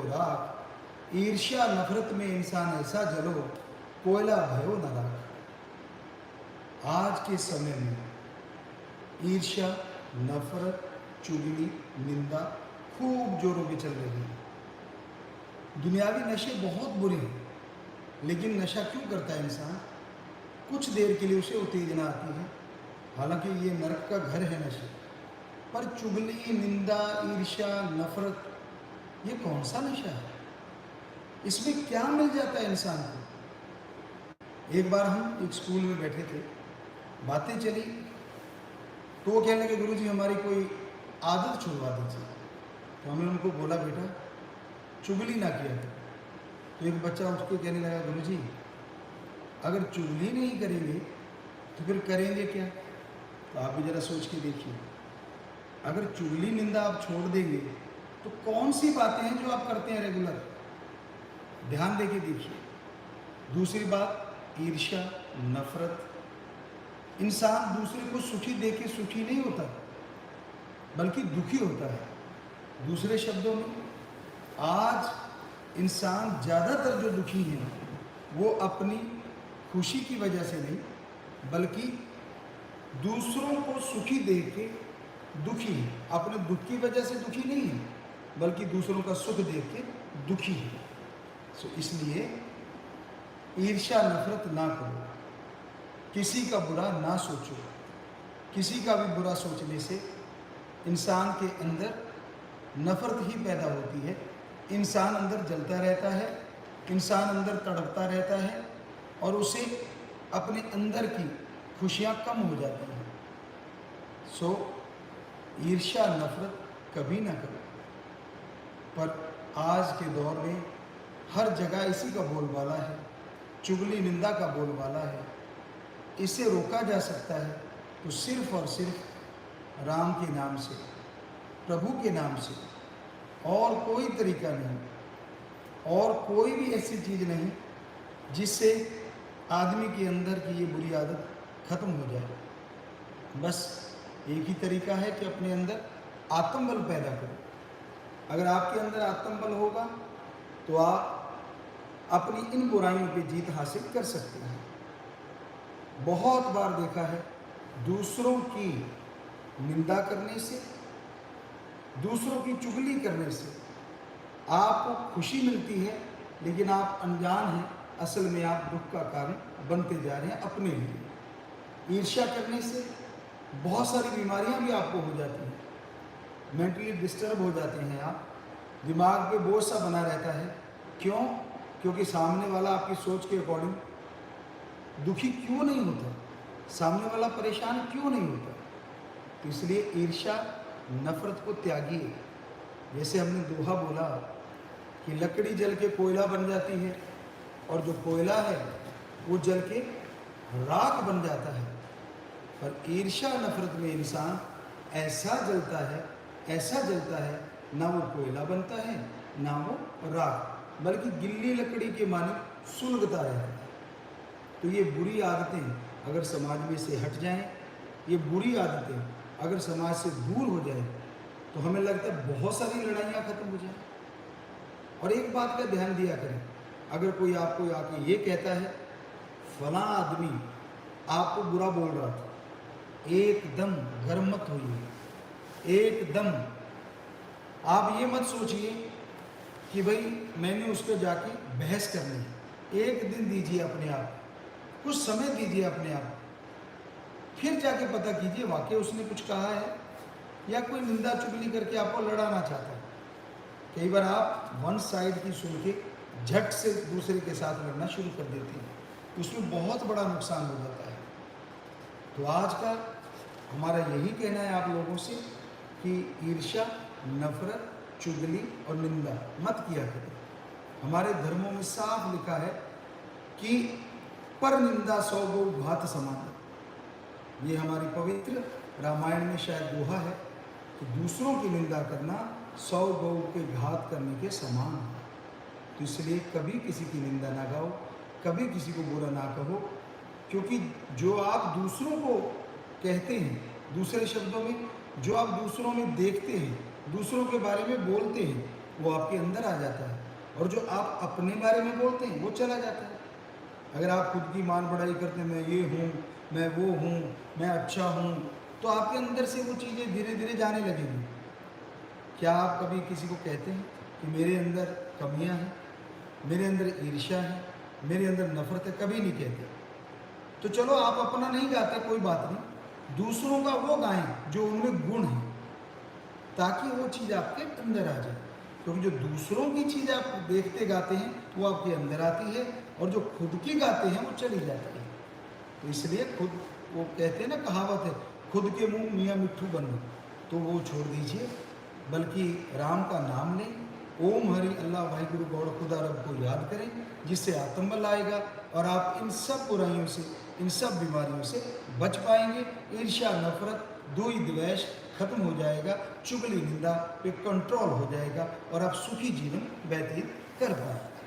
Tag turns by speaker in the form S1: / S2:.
S1: राख, ईर्ष्या नफरत में इंसान ऐसा जलो, कोयला भयो न राख। आज के समय में ईर्ष्या, नफरत, चुगली, निंदा खूब जोरों पे चल रही है। दुनियावी नशे बहुत बुरे हैं, लेकिन नशा क्यों करता है इंसान? कुछ देर के लिए उसे उत्तेजना आती है, हालांकि ये नरक का घर है नशे। पर चुगली, निंदा, ईर्ष्या, नफरत, ये कौन सा नशा है? इसमें क्या मिल जाता है इंसान को? एक बार हम एक स्कूल में बैठे थे, बातें चली, तो वो कहने लगे गुरुजी हमारी कोई आदत छुड़वा दीजिए। तो हमने उनको बोला बेटा चुगली ना किया करो। तो एक बच्चा उसको कहने लगा गुरुजी अगर चुगली नहीं करेंगे तो फिर करेंगे क्या? तो आप भी जरा सोच के देखिए, अगर चुगली निंदा आप छोड़ देंगे तो कौन सी बातें हैं जो आप करते हैं रेगुलर? ध्यान देके देखिए। दूसरी बात, ईर्ष्या, नफरत। इंसान दूसरे को सुखी देख के सुखी नहीं होता, बल्कि दुखी होता है। दूसरे शब्दों में, आज इंसान ज़्यादातर जो दुखी हैं वो अपनी खुशी की वजह से नहीं, बल्कि दूसरों को सुखी देख के दुखी है। अपने दुख की वजह से दुखी नहीं है, बल्कि दूसरों का सुख देख के दुखी है। सो इसलिए ईर्ष्या नफरत ना करो, किसी का बुरा ना सोचो। किसी का भी बुरा सोचने से इंसान के अंदर नफरत ही पैदा होती है। इंसान अंदर जलता रहता है, इंसान अंदर तड़पता रहता है और उसे अपने अंदर की खुशियाँ कम हो जाती हैं। सो ईर्ष्या नफरत कभी ना करो। पर आज के दौर में हर जगह इसी का बोलबाला है, चुगली निंदा का बोलबाला है। इसे रोका जा सकता है तो सिर्फ और सिर्फ राम के नाम से, प्रभु के नाम से, और कोई तरीका नहीं, और कोई भी ऐसी चीज़ नहीं जिससे आदमी के अंदर की ये बुरी आदत खत्म हो जाए। बस एक ही तरीका है कि अपने अंदर आत्मबल पैदा करो। अगर आपके अंदर आत्मबल होगा तो आप अपनी इन बुराइयों पे जीत हासिल कर सकते हैं। बहुत बार देखा है, दूसरों की निंदा करने से, दूसरों की चुगली करने से आपको खुशी मिलती है, लेकिन आप अनजान हैं, असल में आप दुख का कारण बनते जा रहे हैं अपने लिए। ईर्ष्या करने से बहुत सारी बीमारियां भी आपको हो जाती हैं, मेंटली डिस्टर्ब हो जाते हैं आप, दिमाग पे बोझ सा बना रहता है। क्यों? क्योंकि सामने वाला आपकी सोच के अकॉर्डिंग दुखी क्यों नहीं होता, सामने वाला परेशान क्यों नहीं होता। तो इसलिए ईर्ष्या नफरत को त्यागिए। जैसे हमने दोहा बोला कि लकड़ी जल के कोयला बन जाती है, और जो कोयला है वो जल के राख बन जाता है। पर ईर्ष्या नफरत में इंसान ऐसा जलता है, ऐसा जलता है, ना वो कोयला बनता है ना वो राख, बल्कि गिल्ली लकड़ी के माने सुलगता रहता है। तो ये बुरी आदतें अगर समाज में से हट जाएं, ये बुरी आदतें अगर समाज से दूर हो जाए, तो हमें लगता है बहुत सारी लड़ाइयाँ खत्म हो जाएं। और एक बात का ध्यान दिया करें, अगर कोई आपको आके ये कहता है फला आदमी आपको बुरा बोल रहा था, एकदम गर्म मत होइए। एकदम आप ये मत सोचिए कि भाई मैंने उस पर जाके बहस करनी है। एक दिन दीजिए अपने आप, कुछ समय दीजिए अपने आप, फिर जाके पता कीजिए वाकई उसने कुछ कहा है या कोई निंदा चुगली करके आपको लड़ाना चाहता है। कई बार आप वन साइड की सुन के झट से दूसरे के साथ लड़ना शुरू कर देते हैं, तो उसमें बहुत बड़ा नुकसान हो जाता है। तो आज का हमारा यही कहना है आप लोगों से कि ईर्ष्या, नफरत, चुगली और निंदा मत किया करें। हमारे धर्मों में साफ लिखा है कि पर निंदा 100 गौ घात समान। ये हमारी पवित्र रामायण में शायद दोहा है कि दूसरों की निंदा करना 100 गौ के घात करने के समान है। तो इसलिए कभी किसी की निंदा ना गाओ, कभी किसी को बुरा ना कहो, क्योंकि जो आप दूसरों को कहते हैं, दूसरे शब्दों में जो आप दूसरों में देखते हैं, दूसरों के बारे में बोलते हैं, वो आपके अंदर आ जाता है, और जो आप अपने बारे में बोलते हैं वो चला जाता है। अगर आप खुद की मान बढ़ाई करते हैं, मैं ये हूँ, मैं वो हूँ, मैं अच्छा हूँ, तो आपके अंदर से वो चीज़ें धीरे धीरे जाने लगेंगी। क्या आप कभी किसी को कहते हैं कि मेरे अंदर कमियां हैं, मेरे अंदर ईर्ष्या है, मेरे अंदर नफरत है? कभी नहीं कहते। तो चलो आप अपना नहीं गाते, कोई बात नहीं, दूसरों का वो गाएं जो उनमें गुण है, ताकि वो चीज़ आपके अंदर आ जाए। क्योंकि जो दूसरों की चीज़ आप देखते गाते हैं वो आपके अंदर आती है, और जो खुद की गाते हैं वो चली जाती है। तो इसलिए खुद, वो कहते हैं ना, कहावत है, खुद के मुंह मियाँ मिट्ठू बनो, तो वो छोड़ दीजिए, बल्कि राम का नाम लें, ओम हरि अल्लाह वाहिगुरु गौड़ खुदा रब को याद करें, जिससे आत्मबल आएगा और आप इन सब बुराइयों से, इन सब बीमारियों से बच पाएंगे। ईर्ष्या, नफरत, द्वेष, द्वेष खत्म हो जाएगा, चुगली निंदा पे कंट्रोल हो जाएगा, और आप सुखी जीवन व्यतीत कर पाएंगे।